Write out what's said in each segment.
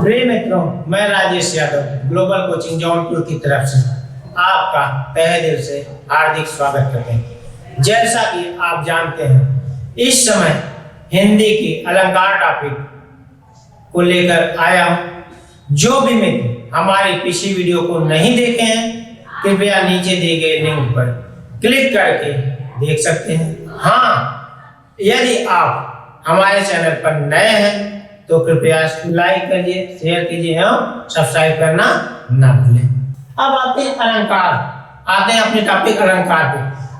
प्रिय मित्रों, मैं राजेश यादव ग्लोबल कोचिंग जौनपुर की तरफ से आपका तहे दिल से हार्दिक स्वागत करते हैं। जैसा कि आप जानते हैं, इस समय हिंदी की अलंकार टॉपिक को लेकर आया हूं। जो भी मित्र हमारी पिछली वीडियो को नहीं देखे हैं, कृपया नीचे दिए गए लिंक पर क्लिक करके देख सकते हैं। हाँ, यदि आप हमारे चैनल पर नए हैं तो कृपया लाइक करिए, शेयर कीजिए और सब्सक्राइब करना ना भूलें। अब आते हैं अपने टॉपिक अलंकार पे।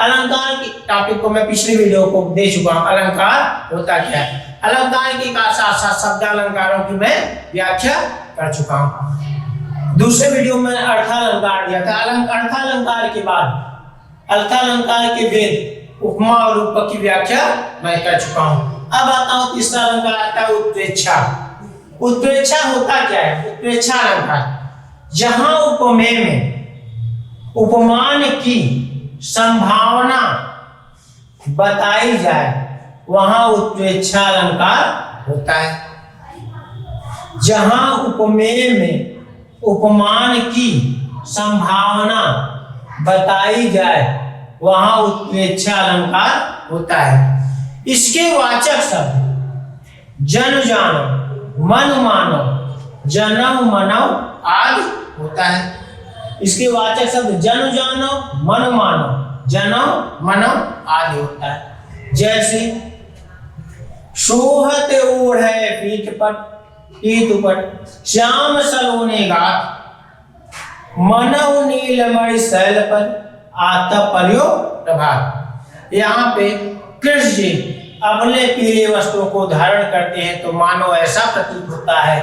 अलंकार की टॉपिक को मैं पिछली वीडियो को दे चुका हूँ। अलंकार होता क्या है, अलंकार के साथ साथ शब्द अलंकारों की मैं व्याख्या कर चुका हूँ। दूसरे वीडियो में अर्थालंकार दिया था। अर्थालंकार के बाद अर्थालंकार के भेद, उपमा और रूपक की व्याख्या मैं कर चुका हूँ। अब आता हूँ तीसरा अलंकार आता है उत्प्रेक्षा। उत्प्रेक्षा होता क्या है? उत्प्रेक्षा अलंकार जहां उपमेय में उपमान की संभावना बताई जाए वहां उत्प्रेक्षा अलंकार होता है। जहां उपमेय में उपमान की संभावना बताई जाए वहां उत्प्रेक्षा अलंकार होता है। इसके वाचक शब्द जन जानो, मन मानो, जनम मनो आदि होता है। इसके वाचक शब्द जन जानो, मन मानो, जनम मनो आदि होता है। जैसे शोभत ओढ़े पीठ पट श्याम सलोने गात, मनव नीलमणि शैल पर आता पर्यो प्रभात। यहाँ पे कृष्ण जी अबले पीले वस्त्रों को धारण करते हैं तो मानो ऐसा प्रतीत होता है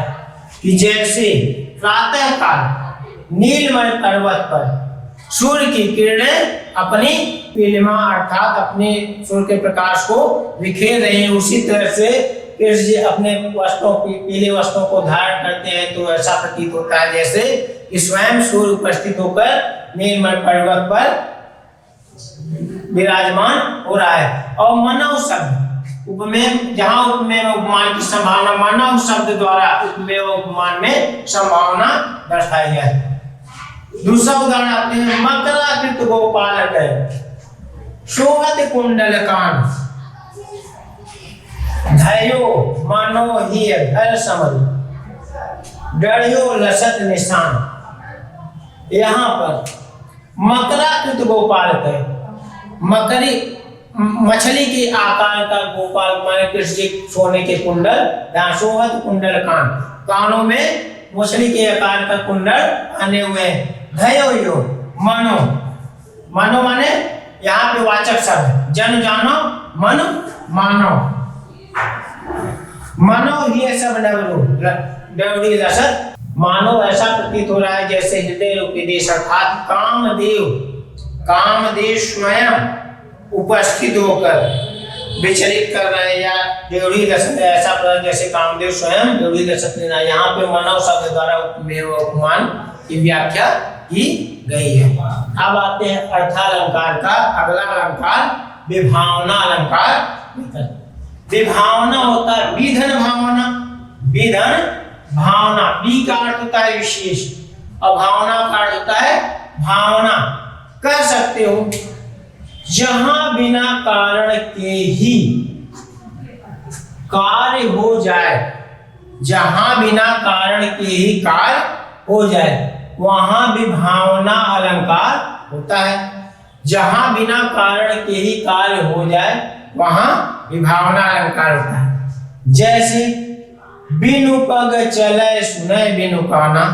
कि जैसे प्रातः काल नीलमय पर्वत पर सूर्य की किरणें अपनी पीलिमा अर्थात अपने सूर्य के प्रकाश को बिखेर रहे हैं, उसी तरह से कृष्ण जी अपने वस्त्रों पीले वस्त्रों को धारण करते हैं तो ऐसा प्रतीत होता है जैसे कि स्वयं सूर्य उपस्थित होकर नीलमय पर्वत पर विराजमान हो रहा है। और मानव शब्द उपमेय, जहां उपमेय में उपमान की संभावना, मानव शब्द द्वारा उपमेय व उपमान में संभावना दर्शाई है। दूसरा उदाहरण आते हैं मकराकृत गोपालक शोभत कुंडल कान, धयो मानो ही घर समर, डढ़ियो लसत निशान। यहाँ पर मकराकृत गोपालक है, मकरी मछली के आकार का गोपाल माने कृष्ण जी सोने के कुंडल, शोभत कुंडल कान, कानों में मछली के आकार का कुंडल आने हुए। धयो यो मनो, मनो माने यहाँ पे वाचक शब्द जन जानो, मन मानो, मनो ही सब डवरी लसत, मानो ऐसा प्रतीत हो रहा है जैसे हृदय रूपी देश अर्थात कामदेव स्वयं उपस्थित होकर विचलित कर रहे हैं, या देवड़ी लसत ऐसा जैसे कामदेव स्वयं देवड़ी लसत लेना। यहाँ पे मानव शब्द द्वारा उपमेय व उपमान की व्याख्या की गई है। अब आते हैं अर्थालंकार का अगला अलंकार विभावना अलंकार। विभावना होता है विधन भावना, विधन भावना, बी का अर्थ होता है विशेष और भावना का अर्थ होता है भावना। कह सकते हो जहां बिना कारण के ही कार्य हो जाए, जहां बिना कारण के ही कार्य हो जाए वहां विभावना अलंकार होता है। जहां बिना कारण के ही कार्य हो जाए वहां विभावना अलंकार होता है। जैसे बिनु पग चले सुने बिनु काना,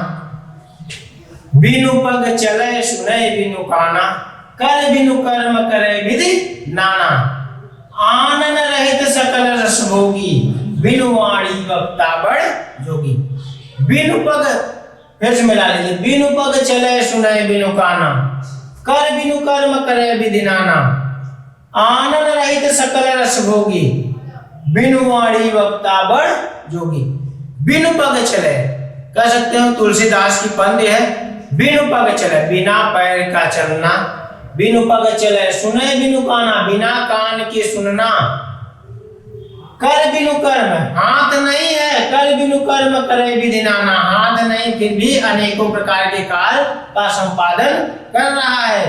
बिनु पग चले सुने बिनु काना, कर बिनु कर्म करे विधि नाना, आनन रहित सकल रस भोगी, बिनु वाणी वक्ता बड़ जोगी। बिनु पग, फिर से मिला लीजिए, बिनु पग चले सुने बिनु काना, कर बिनु कर्म करे विधि नाना, आनन रहित सकल रस भोगी, बिनु वाणी वक्ता बड़ जोगी। बिनु पग चले, कह सकते हो तुलसीदास की पंक्ति है, बिनु पग चले बिना पैर का चलना, बिनु पग चले सुने बिनु काना, बिना कान के सुनना, कर बिनु कर्म, हाथ नहीं है, कर बिनु कर्म करे विधि नाना, हाथ नहीं फिर भी अनेकों प्रकार के कार्य का संपादन कर रहा है।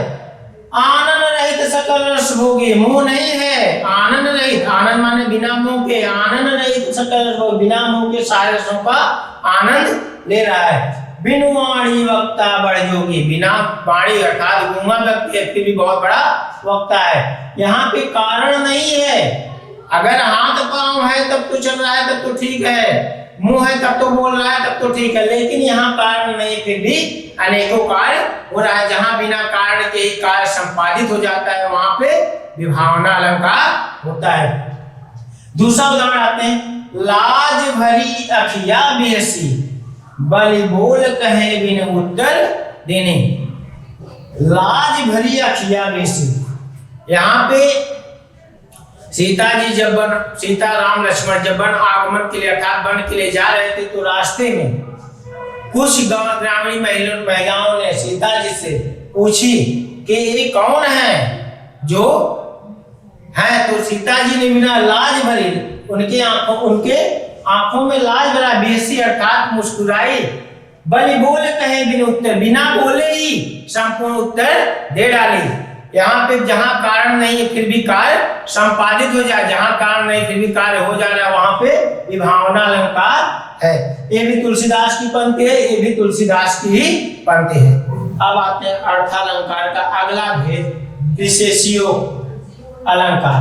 आनंद रहित सकल रस भोगी, मुंह नहीं है, आनंद रहित, आनंद माने बिना मुंह के, आनंद रहित सकल रस भोगी, बिना मुंह के सारे रसों का आनंद ले रहा है। बिनु वाणी वक्ता बड़ जोगी, बिना वाणी अर्थात गूंगा व्यक्ति फिर भी बहुत बड़ा वक्ता है। यहाँ पे कारण नहीं है, अगर हाथ पांव है तब तो चल रहा है, तब तो ठीक है, मुंह है तब तो बोल रहा है, तब तो ठीक है, लेकिन यहाँ कारण नहीं फिर भी अनेकों कार्य हो रहा है। जहां बिना कारण के ही कार्य संपादित हो जाता है वहां पे विभावना अलंकार होता है। दूसरा उदाहरण आते हैं, लाज भरी अखिया बेसी, बलि बोल कहे बिन उत्तर देने। लाज भरी अखिया बेसी, यहाँ पे सीता राम लक्ष्मण जब वन आगमन के लिए अर्थात वन के लिए जा रहे थे तो रास्ते में कुछ ग्रामीण महिलाओं ने सीता जी से पूछी कि ये कौन है जो है, तो सीता जी ने बिना लाज भरी उनके आंखों में लाज भरा बेसी अर्थात मुस्कुराई, बलि बोल कहे बिन उत्तर, बिना बोले ही संपूर्ण उत्तर दे डाली। यहाँ पे जहां कारण नहीं है फिर भी कार्य संपादित हो जाए, जहां कारण नहीं फिर भी कार्य हो जा रहा है वहां पे विभावना अलंकार है। ये भी तुलसीदास की पंक्ति है, ये भी तुलसीदास की ही पंक्ति है। अब आते हैं अर्थालंकार का अगला भेद, विशेषयोग अलंकार।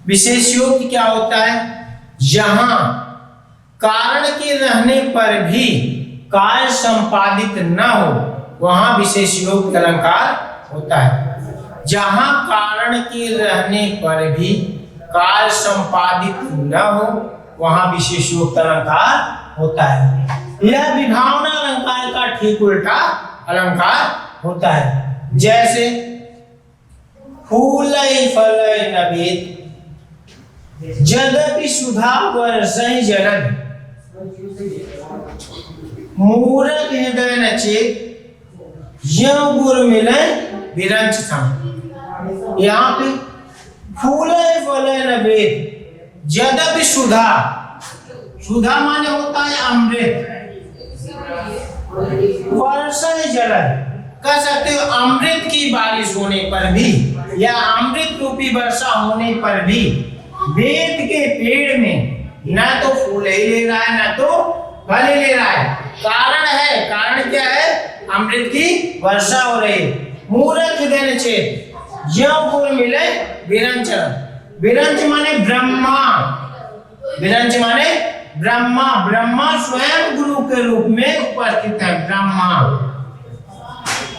विशेषयोग क्या होता है, जहां कारण के रहने पर भी कार्य संपादित न हो वहां विशेषयोग अलंकार होता है। जहां कारण के रहने पर भी कार्य संपादित न हो वहां विशेषयोग अलंकार होता है। यह विभावना अलंकार का ठीक उल्टा अलंकार होता है। जैसे फूलय फलय नवेद, यद्यपि सुधा वर्षय जलद, मूरख हृदय न चेत, यह गुर मिलय विरंच था। यहाँ पे फूलय फलय नवेद, यद्यपि सुधा, सुधा माने होता है अमृत, वर्षय जलद कह सकते हो अमृत की बारिश होने पर भी या अमृत रूपी वर्षा होने पर भी वेद के पेड़ में न तो फूल ही ले रहा है न तो फल ही ले रहा है। कारण है, कारण क्या है, अमृत की वर्षा हो रही। मूरख हृदय चेत, यह गुण मिले विरंच, विरंच माने ब्रह्मा, विरंच माने ब्रह्मा, ब्रह्मा स्वयं गुरु के रूप में उपस्थित है।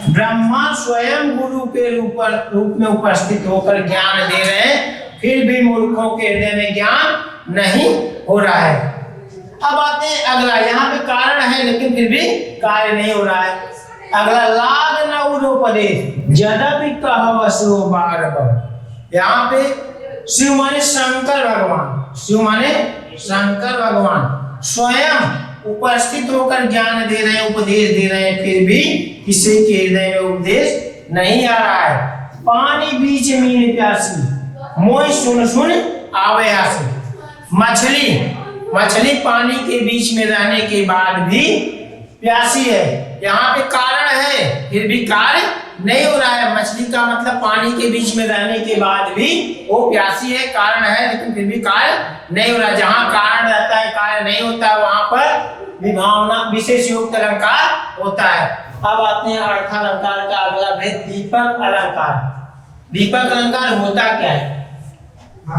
ब्रह्मा स्वयं गुरु के रूप में उपस्थित होकर ज्ञान दे रहे हैं, फिर भी मूर्खों के हृदय में ज्ञान नहीं हो रहा है। अब आते हैं अगला, यहाँ पे कारण है लेकिन फिर भी कार्य नहीं हो रहा है। अगला लाग न उदोपदेश, यद्यपि कहवसो बारह। यहाँ पे शिव माने शंकर भगवान, शिव माने शंकर भगवान स्वयं उपस्थित होकर ज्ञान दे रहे हैं, उपदेश दे रहे हैं, फिर भी किसी के हृदय में उपदेश नहीं आ रहा है। पानी बीच मीन प्यासी, मोय सुन सुन आवे आसी। मछली पानी के बीच में रहने के बाद भी प्यासी है। यहाँ पे कारण है फिर भी कार्य नहीं हो रहा है। मछली का मतलब पानी के बीच में रहने के बाद भी वो प्यासी है, कारण है लेकिन फिर भी कार्य नहीं हो रहा। जहाँ कारण रहता है कार्य नहीं होता है वहां पर विभावना विशेष युक्त अलंकार होता है। अब आते हैं अर्थालंकार का अगला भेद, दीपक अलंकार। दीपक अलंकार होता क्या है,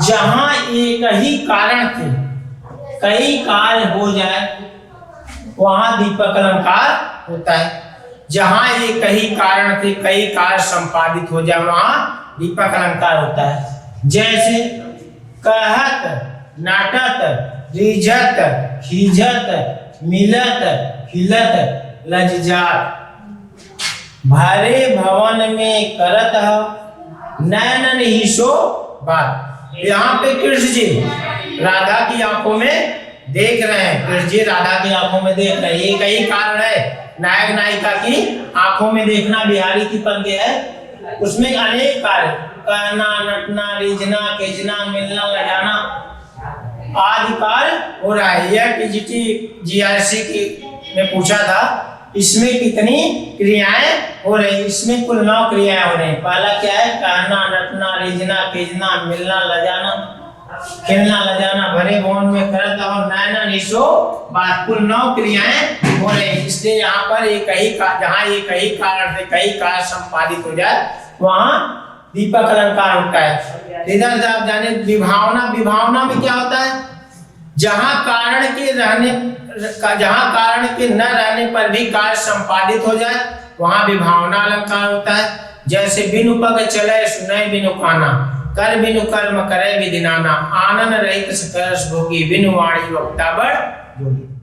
जहां एक ही कारण थे कई कार्य हो जाए वहां दीपक अलंकार होता है। जहां एक ही कारण थे कई कार्य संपादित हो जाए वहां दीपक अलंकार होता है। जैसे कहत, नाटत, रिझत, खीझत, मिलत, खिलत, लज्जात। भरे भवन में करत नैनन ही सो बात। यहाँ पे कृष्ण जी राधा की आंखों में देख रहे हैं, कृष्ण जी राधा की आंखों में देख रहे हैं। ये कई कारण है, नायक नायिका की आंखों में देखना बिहारी की पंक्ति है, उसमें अनेक कार्य, कहना, नटना, रिझना, खींचना, मिलना, लजाना, आदि कार्य हो रहा है। यह पीजीटी जीआरसी की में पूछा था, इसमें कितनी क्रियाएं हो रही? इसमें कुल 9 क्रियाएं हो रही। पहला क्या है? कहना, नटना, रिझना, खींचना, मिलना, लजाना, खेलना, लजाना, भरे भवन में करत और नैना निशो बात। कुल 9 क्रियाएं हो रही। इसलिए यहाँ पर जहाँ एक ही कारण से कई कार्य संपादित हो जाए वहां दीपक अलंकार होता है। इधर आप जाने विभावना। विभावना में क्या होता है? जहां कारण के न रहने पर भी कार्य संपादित हो जाए वहां विभावना अलंकार होता है। जैसे बिनु पग चले सुनय बिनु काना, कर बिनु कर्म करे विधि नाना, आनन रहित सकस भोगी, बिनु वाणी वक्ता बड़ जोगी।